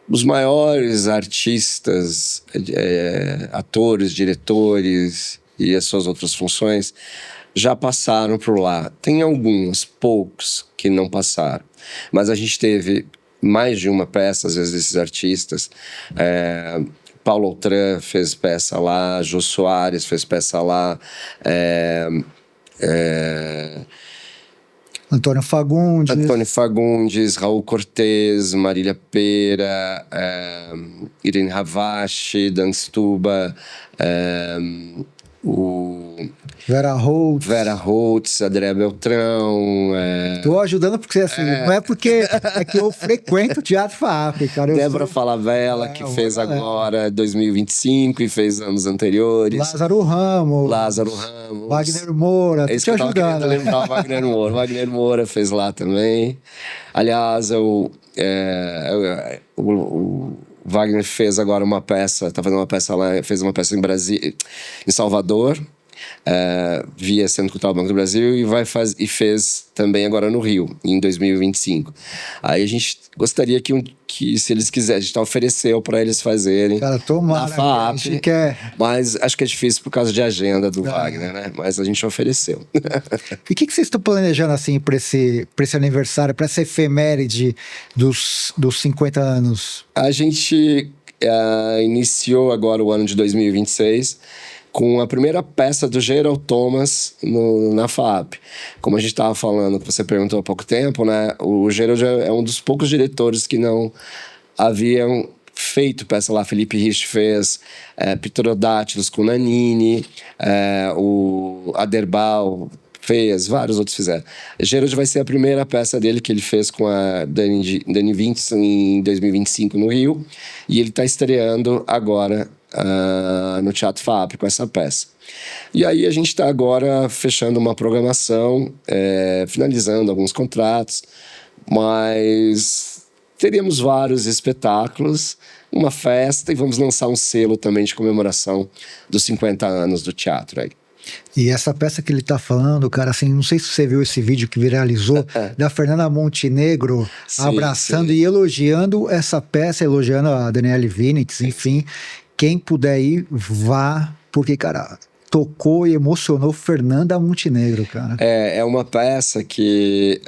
os maiores artistas, atores, diretores e as suas outras funções já passaram por lá. Tem alguns, poucos, que não passaram. Mas a gente teve mais de uma peça, às vezes, desses artistas. Paulo Outram fez peça lá, Jô Soares fez peça lá. Antônio Fagundes, Raul Cortez, Marília Pera, Irene Havashi, Dan Stuba, Vera Holtz, Andréa Beltrão. Tô ajudando porque, assim, não é porque é que eu frequento o Teatro FAAP, cara. Débora Falabella, que fez agora 2025 e fez anos anteriores. Lázaro Ramos. Wagner Moura. É isso que eu tava querendo lembrar, Wagner Moura. Wagner Moura fez lá também. Aliás, o Wagner fez agora uma peça, tá fazendo uma peça lá, fez uma peça em Salvador, via Centro Cultural Banco do Brasil, e fez também agora no Rio, em 2025. Aí a gente gostaria que se eles quiserem, a gente ofereceu para eles fazerem. Cara, tomara, na FAAP, mas acho que é difícil por causa de agenda do Wagner, né? Mas a gente ofereceu. E o que vocês estão planejando, assim, para esse aniversário, para essa efeméride dos 50 anos? A gente iniciou agora o ano de 2026 com a primeira peça do Gerald Thomas na FAAP. Como a gente estava falando, que você perguntou há pouco tempo, né? O Gerald é um dos poucos diretores que não haviam feito peça lá. Felipe Rich fez Pterodátilos com Nanini, o Aderbal fez, vários outros fizeram. Gerald vai ser a primeira peça dele que ele fez com a Dani Vintes em 2025 no Rio, e ele está estreando agora no Teatro FAAP com essa peça. E aí a gente está agora fechando uma programação, finalizando alguns contratos, mas teríamos vários espetáculos, uma festa, e vamos lançar um selo também de comemoração dos 50 anos do teatro aí. E essa peça que ele tá falando, cara, assim, não sei se você viu esse vídeo que viralizou, da Fernanda Montenegro, sim, abraçando, sim, e elogiando essa peça, elogiando a Daniele Vinitz, enfim. Quem puder ir, vá, porque, cara, tocou e emocionou Fernanda Montenegro, cara. É uma peça que,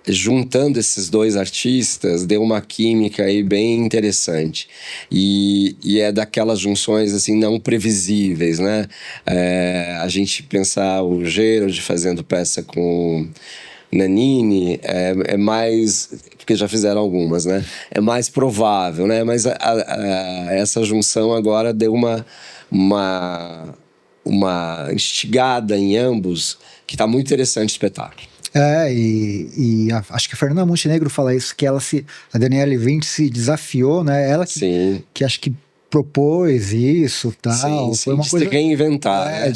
juntando esses dois artistas, deu uma química aí bem interessante. E é daquelas junções, assim, não previsíveis, né? A gente pensar o Gerald fazendo peça com Nanini é mais, porque já fizeram algumas, né? É mais provável, né? Mas essa junção agora deu uma instigada em ambos, que tá muito interessante o espetáculo. Acho que a Fernanda Montenegro fala isso, que a Daniele Vinci se desafiou, né? Ela que acho que propôs isso, tal. Sim, foi uma coisa de reinventar, né?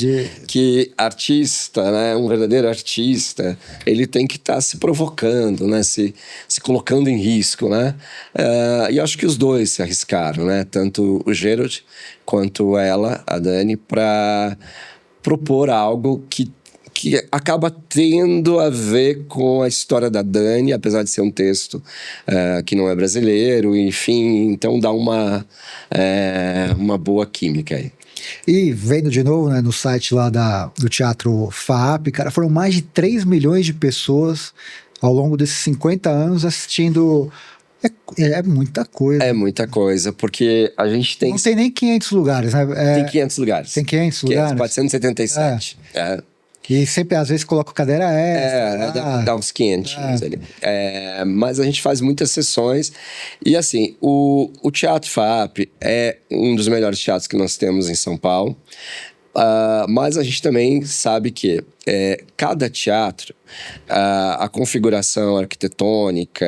Que artista, né? Um verdadeiro artista, ele tem que estar se provocando, né? Se colocando em risco, né? E acho que os dois se arriscaram, né? Tanto o Gerald quanto ela, a Dani, para propor algo que acaba tendo a ver com a história da Dani, apesar de ser um texto que não é brasileiro, enfim, então dá uma boa química aí. E vendo de novo, né, no site lá do Teatro FAAP, cara, foram mais de 3 milhões de pessoas ao longo desses 50 anos assistindo. É muita coisa. É muita coisa, porque a gente tem... Não tem nem 500 lugares, né? Tem 500 lugares. Tem 500 lugares? 477. E sempre, às vezes, coloca cadeira extra. Dá uns 500 ali. Mas a gente faz muitas sessões. E, assim, o Teatro FAAP é um dos melhores teatros que nós temos em São Paulo. Mas a gente também sabe que cada teatro, a configuração arquitetônica,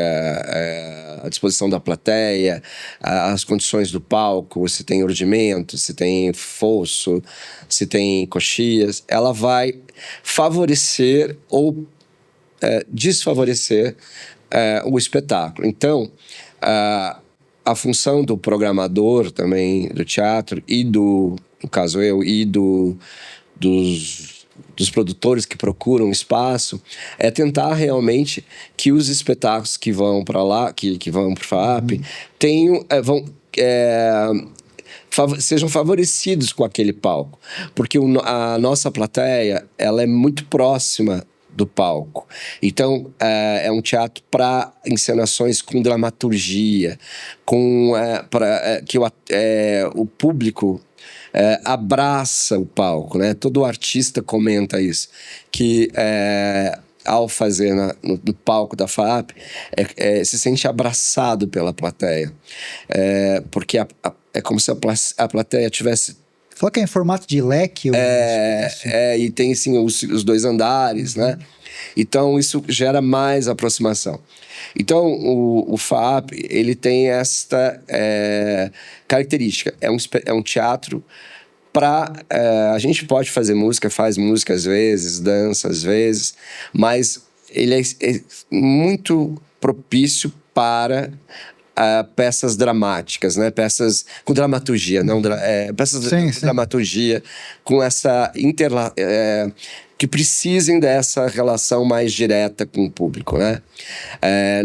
a disposição da plateia, as condições do palco, se tem urdimento, se tem fosso, se tem coxias, ela vai favorecer ou desfavorecer o espetáculo. Então, a função do programador também do teatro e no caso eu, e dos produtores que procuram espaço, é tentar realmente que os espetáculos que vão para lá, que vão para o FAAP, sejam favorecidos com aquele palco. Porque a nossa plateia, ela é muito próxima do palco. Então, é um teatro para encenações com dramaturgia, que o público abraça o palco, né? Todo artista comenta isso, que ao fazer no palco da FAAP, se sente abraçado pela plateia, porque é como se a plateia tivesse... Falou que é em formato de leque? E tem assim, os 2 andares, né? Então isso gera mais aproximação. Então o FAAP, ele tem esta característica, é um teatro a gente pode fazer música, faz música às vezes, dança às vezes, mas ele é muito propício para peças dramáticas, né? Peças com dramaturgia, peças com dramaturgia, com essa que precisem dessa relação mais direta com o público, né?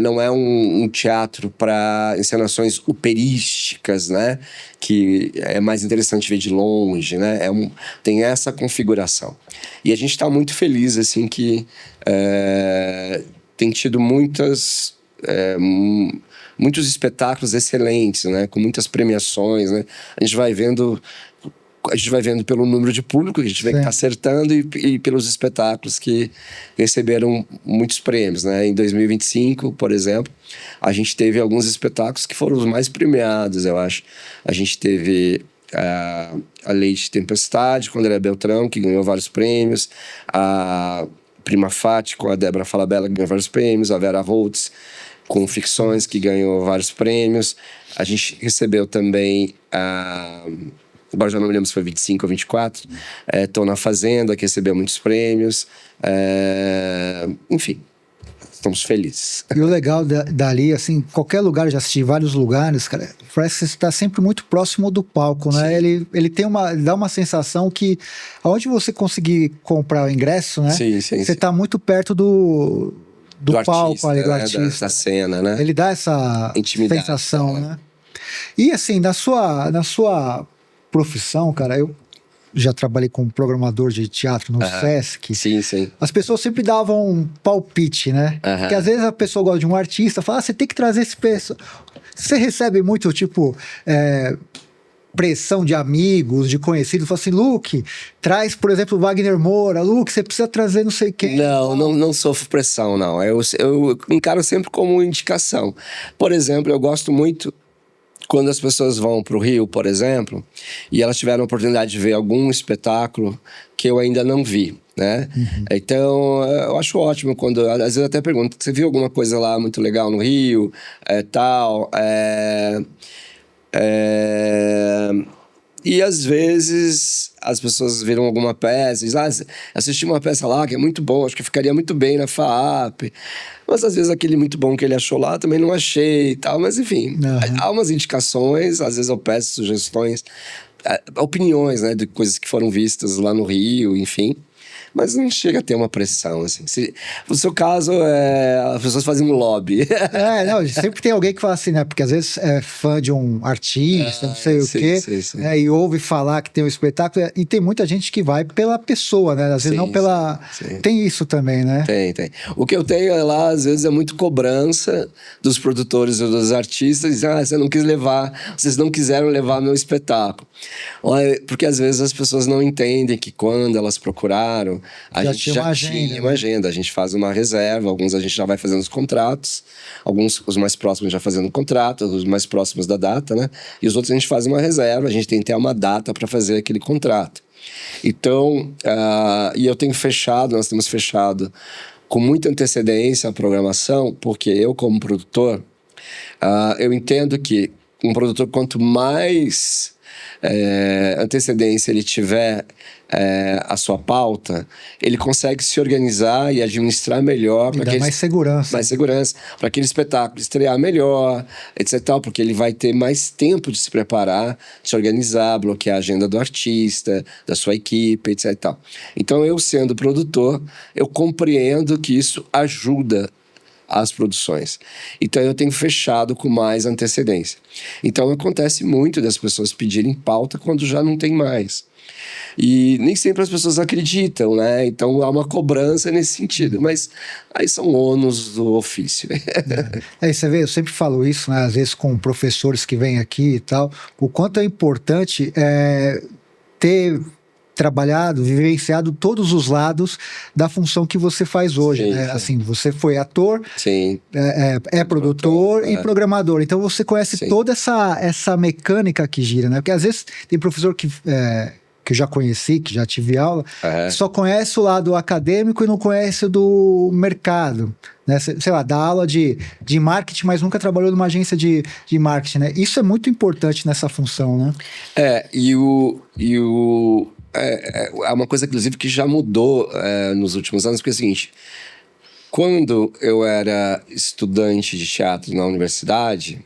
Não é um teatro para encenações operísticas, né? Que é mais interessante ver de longe, né? Tem essa configuração. E a gente está muito feliz, assim, que tem tido muitos espetáculos excelentes, né? Com muitas premiações, né? A gente vai vendo pelo número de público, a gente vê que está acertando e pelos espetáculos que receberam muitos prêmios, né? Em 2025, por exemplo, a gente teve alguns espetáculos que foram os mais premiados, eu acho. A gente teve a Leite Tempestade, com a André Beltrão, que ganhou vários prêmios, a Prima Fati, com a Débora Falabella, que ganhou vários prêmios, a Vera Holtz, com Ficções, que ganhou vários prêmios. A gente recebeu também agora já não me lembro se foi 25 ou 24. Tô na Fazenda, que recebeu muitos prêmios. Enfim, estamos felizes. E o legal dali, assim, qualquer lugar, já assisti vários lugares, cara, parece que você está sempre muito próximo do palco, né? Ele dá uma sensação que aonde você conseguir comprar o ingresso, né? Você está muito perto do palco artista, ali, do né? artista. Da cena, né? Ele dá essa intimidade, sensação, né? E assim, na sua profissão, cara, eu já trabalhei como programador de teatro no Sesc. Sim. As pessoas sempre davam um palpite, né? Porque às vezes a pessoa gosta de um artista, fala, você tem que trazer esse pessoa. Você recebe muito, tipo, pressão de amigos, de conhecidos, fala assim, Luke, traz, por exemplo, Wagner Moura, Luke, você precisa trazer não sei quem. Não sofro pressão, não. Eu encaro sempre como indicação. Por exemplo, eu gosto muito quando as pessoas vão para o Rio, por exemplo, e elas tiveram a oportunidade de ver algum espetáculo que eu ainda não vi, né? Então, eu acho ótimo quando... Às vezes eu até pergunto, você viu alguma coisa lá muito legal no Rio? E às vezes as pessoas viram alguma peça e dizem, assisti uma peça lá que é muito boa, acho que ficaria muito bem na FAAP. Mas às vezes aquele muito bom que ele achou lá também não achei e tal. Mas enfim, há umas indicações, às vezes eu peço sugestões, opiniões, né, de coisas que foram vistas lá no Rio, enfim. Mas não chega a ter uma pressão, assim. No seu caso, as pessoas fazem um lobby. Não, sempre tem alguém que fala assim, né? Porque às vezes é fã de um artista, não sei o quê, né, e ouve falar que tem um espetáculo, e tem muita gente que vai pela pessoa, né? Às vezes não pela... Tem isso também, né? Tem. O que eu tenho lá, às vezes, é muito cobrança dos produtores ou dos artistas, dizem, vocês não quiseram levar meu espetáculo. Porque às vezes as pessoas não entendem que quando elas procuraram, a gente já tinha uma agenda, a gente faz uma reserva, alguns a gente já vai fazendo os contratos, alguns, os mais próximos já fazendo o contrato, os mais próximos da data, né? E os outros a gente faz uma reserva, a gente tem que ter uma data para fazer aquele contrato. Então, e nós temos fechado com muita antecedência a programação, porque eu, como produtor, eu entendo que um produtor, quanto mais antecedência ele tiver a sua pauta, ele consegue se organizar e administrar melhor. E dá mais segurança. Mais segurança, para aquele espetáculo estrear melhor, etc. Porque ele vai ter mais tempo de se preparar, de se organizar, bloquear a agenda do artista, da sua equipe, etc. Então, eu sendo produtor, eu compreendo que isso ajuda as produções. Então, eu tenho fechado com mais antecedência. Então, acontece muito das pessoas pedirem pauta quando já não tem mais. E nem sempre as pessoas acreditam, né? Então, há uma cobrança nesse sentido. Mas aí são ônus do ofício. Você vê, eu sempre falo isso, né? Às vezes com professores que vêm aqui e tal, o quanto é importante ter trabalhado, vivenciado todos os lados da função que você faz hoje, sim, né? sim. Assim, você foi ator, sim. Produtor e programador, então você conhece sim. toda essa mecânica que gira, né? Porque às vezes tem professor que eu já conheci, que já tive aula, só conhece o lado acadêmico e não conhece o do mercado, né? Sei lá, dá aula de marketing, mas nunca trabalhou numa agência de marketing, né? Isso é muito importante nessa função, né? É uma coisa, inclusive, que já mudou nos últimos anos, porque é o seguinte: quando eu era estudante de teatro na universidade,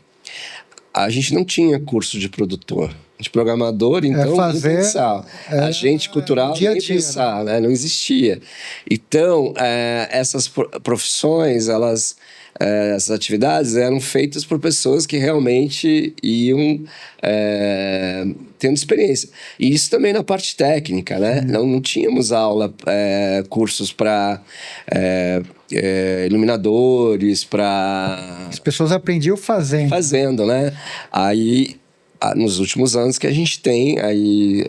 a gente não tinha curso de produtor, de programador, então nem pensar. Agente cultural, nem pensar, né? Não existia. Então, essas profissões, essas atividades eram feitas por pessoas que realmente iam tendo experiência. E isso também na parte técnica, né? Não tínhamos aula, cursos para iluminadores, para... As pessoas aprendiam fazendo. Fazendo, né? Aí, nos últimos anos que a gente tem,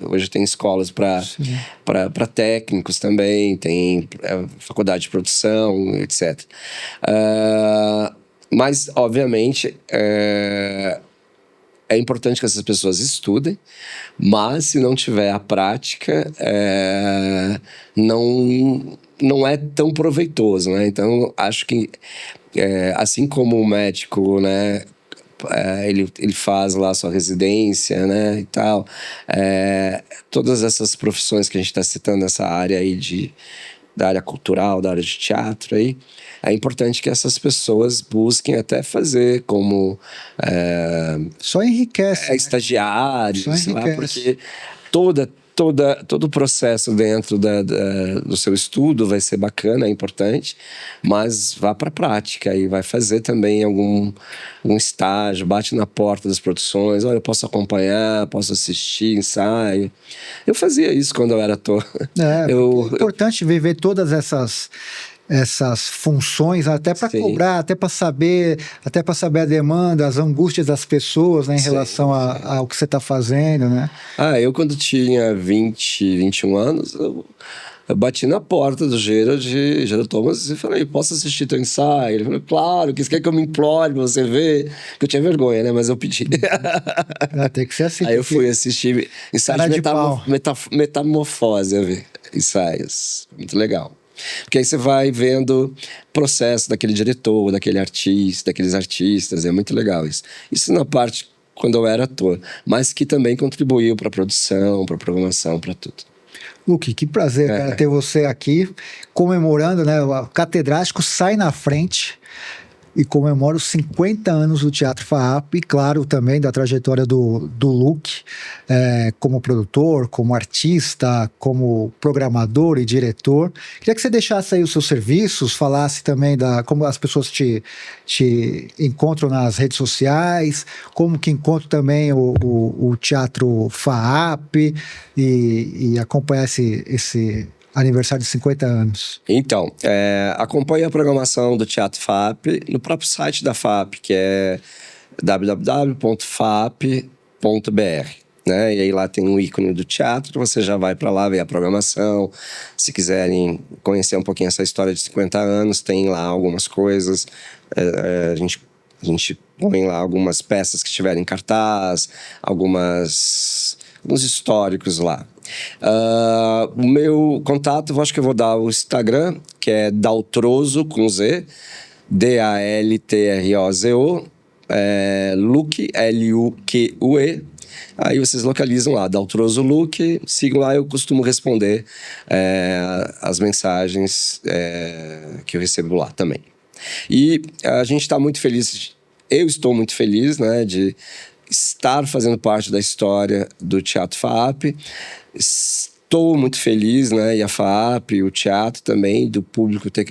hoje tem escolas para técnicos também, tem faculdade de produção, etc. Mas, obviamente, é importante que essas pessoas estudem, mas se não tiver a prática, não é tão proveitoso, né? Então, acho que, assim como o médico, né, ele faz lá a sua residência, né, e tal, todas essas profissões que a gente está citando nessa área aí da área cultural, da área de teatro aí, é importante que essas pessoas busquem até fazer como só enriquece, estagiários, sei lá, porque todo o processo dentro do seu estudo vai ser bacana, é importante, mas vá para a prática e vai fazer também algum estágio, bate na porta das produções, olha, eu posso acompanhar, posso assistir ensaio. Eu fazia isso quando eu era ator. É importante viver todas essas funções, até para cobrar, até para saber a demanda, as angústias das pessoas, né, em relação ao que você está fazendo, né? Eu quando tinha 20, 21 anos, eu bati na porta do Gerald Thomas e falei, posso assistir teu ensaio? Ele falou, claro, que você quer que eu me implore pra você ver? Que eu tinha vergonha, né? Mas eu pedi. Tem que ser assim. Aí eu fui assistir ensaios de metamorfose, a ver, ensaios. Muito legal. Porque aí você vai vendo o processo daquele diretor, daquele artista, daqueles artistas, é muito legal isso. Isso na parte quando eu era ator, mas que também contribuiu para a produção, para a programação, para tudo. Luke, que prazer, cara, ter você aqui comemorando, né? O catedrático sai na frente e comemora os 50 anos do Teatro FAAP e, claro, também da trajetória do Luke como produtor, como artista, como programador e diretor. Queria que você deixasse aí os seus serviços, falasse também como as pessoas te encontram nas redes sociais, como que encontram também o Teatro FAAP e acompanhar esse aniversário de 50 anos. Então, acompanhe a programação do Teatro FAAP no próprio site da FAAP, que é www.faap.br, né? E aí lá tem um ícone do teatro, você já vai para lá ver a programação. Se quiserem conhecer um pouquinho essa história de 50 anos, tem lá algumas coisas. A gente põe lá algumas peças que estiverem em cartaz, alguns históricos lá. O meu contato, eu acho que eu vou dar o Instagram, que é Daltrozo, com Z, DALTROZO, Luque, L-U-Q-U-E. Aí vocês localizam lá, Daltroso Luque, sigam lá, eu costumo responder as mensagens que eu recebo lá também. E a gente está muito feliz, eu estou muito feliz, né, de estar fazendo parte da história do Teatro FAAP. Estou muito feliz, né, e a FAAP, o teatro também, do público ter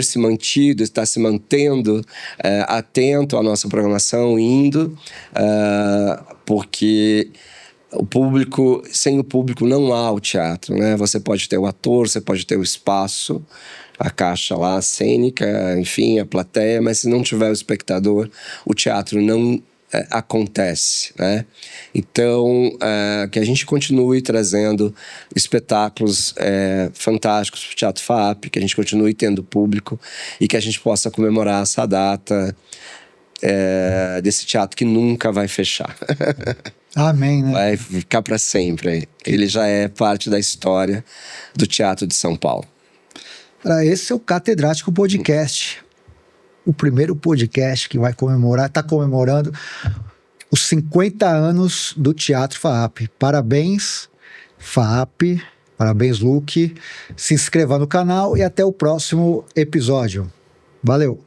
se mantido, estar se mantendo atento à nossa programação, indo, porque sem o público não há o teatro, né? Você pode ter o ator, você pode ter o espaço, a caixa lá, a cênica, enfim, a plateia, mas se não tiver o espectador, o teatro não acontece, né? Então, que a gente continue trazendo espetáculos fantásticos para o Teatro FAAP, que a gente continue tendo público e que a gente possa comemorar essa data desse teatro que nunca vai fechar. Amém, né? Vai ficar para sempre. Ele já é parte da história do Teatro de São Paulo. Esse é o Catedrático Podcast. O primeiro podcast que vai está comemorando os 50 anos do Teatro FAAP. Parabéns, FAAP. Parabéns, Luque. Se inscreva no canal e até o próximo episódio. Valeu!